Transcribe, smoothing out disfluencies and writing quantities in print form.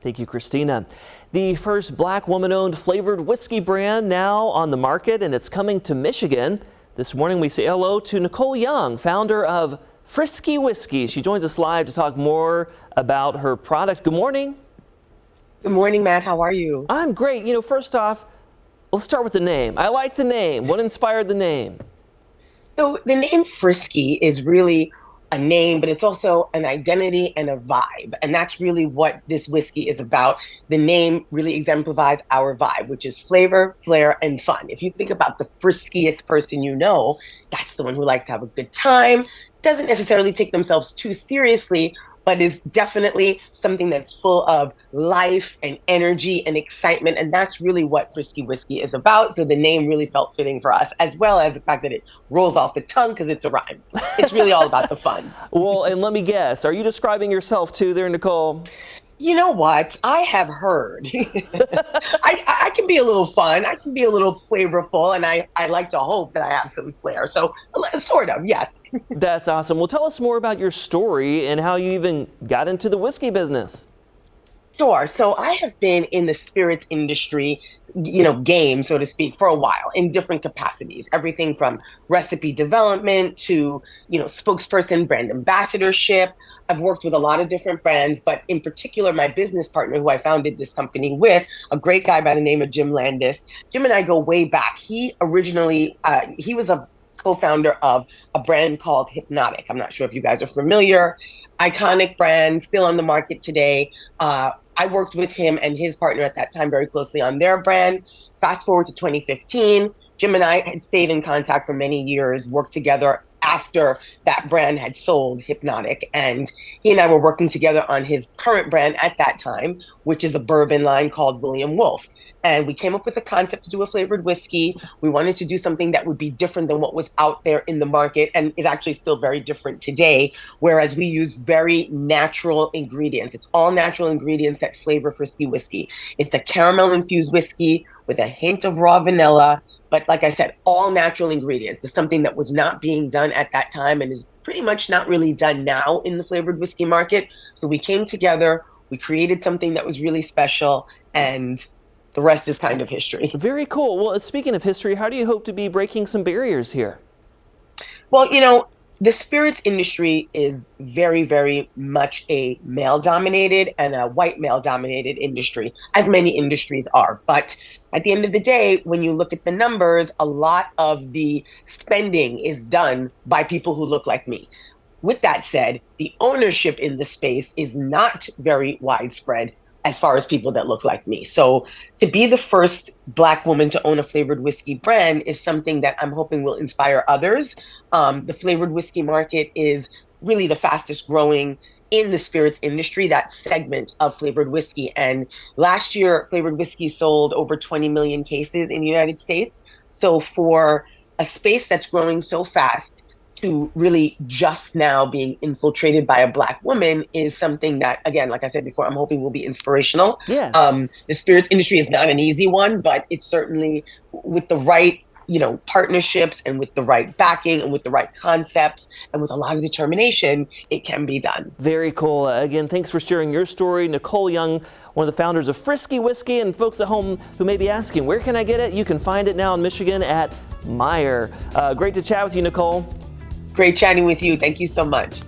Thank you, Christina. The first black woman-owned flavored whiskey brand now on the market, and it's coming to Michigan. This morning we say hello to Nicole Young, founder of Frisky Whiskey. She joins us live to talk more about her product. Good morning. Good morning, Matt. How are you? I'm great. First off, let's start with the name. I like the name. What inspired the name? So the name Frisky is really a name, but it's also an identity and a vibe. And that's really what this whiskey is about. The name really exemplifies our vibe, which is flavor, flair, and fun. If you think about the friskiest person you know, that's the one who likes to have a good time, doesn't necessarily take themselves too seriously, but is definitely something that's full of life and energy and excitement. And that's really what Frisky Whiskey is about. So the name really felt fitting for us, as well as the fact that it rolls off the tongue because it's a rhyme. It's really all about the fun. Well, and let me guess, are you describing yourself too there, Nicole? You know what? I have heard. I can be a little fun. I can be a little flavorful, and I like to hope that I have some flair. So, sort of, yes. That's awesome. Well, tell us more about your story and how you even got into the whiskey business. Sure. So I have been in the spirits industry, game, so to speak, for a while in different capacities. Everything from recipe development to, spokesperson, brand ambassadorship. I've worked with a lot of different brands, but in particular, my business partner, who I founded this company with, a great guy by the name of Jim Landis. Jim and I go way back. He originally, he was a co-founder of a brand called Hypnotic. I'm not sure if you guys are familiar. Iconic brand, still on the market today. I worked with him and his partner at that time very closely on their brand. Fast forward to 2015, Jim and I had stayed in contact for many years, worked together after that brand had sold Hypnotic. And he and I were working together on his current brand at that time, which is a bourbon line called William Wolf. And we came up with a concept to do a flavored whiskey. We wanted to do something that would be different than what was out there in the market and is actually still very different today, whereas we use very natural ingredients. It's all natural ingredients that flavor Frisky Whiskey. It's a caramel-infused whiskey with a hint of raw vanilla, but like I said, all natural ingredients. It's something that was not being done at that time and is pretty much not really done now in the flavored whiskey market. So we came together, we created something that was really special, and the rest is kind of history. Very cool. Well, speaking of history, how do you hope to be breaking some barriers here? Well, the spirits industry is very, very much a male-dominated and a white male-dominated industry, as many industries are. But at the end of the day, when you look at the numbers, a lot of the spending is done by people who look like me. With that said, the ownership in the space is not very widespread as far as people that look like me. So to be the first Black woman to own a flavored whiskey brand is something that I'm hoping will inspire others. The flavored whiskey market is really the fastest growing in the spirits industry, that segment of flavored whiskey. And last year, flavored whiskey sold over 20 million cases in the United States. So for a space that's growing so fast, to really just now being infiltrated by a Black woman is something that, again, like I said before, I'm hoping will be inspirational. Yes. The spirits industry is not an easy one, but it's certainly with the right, partnerships and with the right backing and with the right concepts and with a lot of determination, it can be done. Very cool. Again, thanks for sharing your story. Nicole Young, one of the founders of Frisky Whiskey, and folks at home who may be asking, where can I get it? You can find it now in Michigan at Meijer. Great to chat with you, Nicole. Great chatting with you. Thank you so much.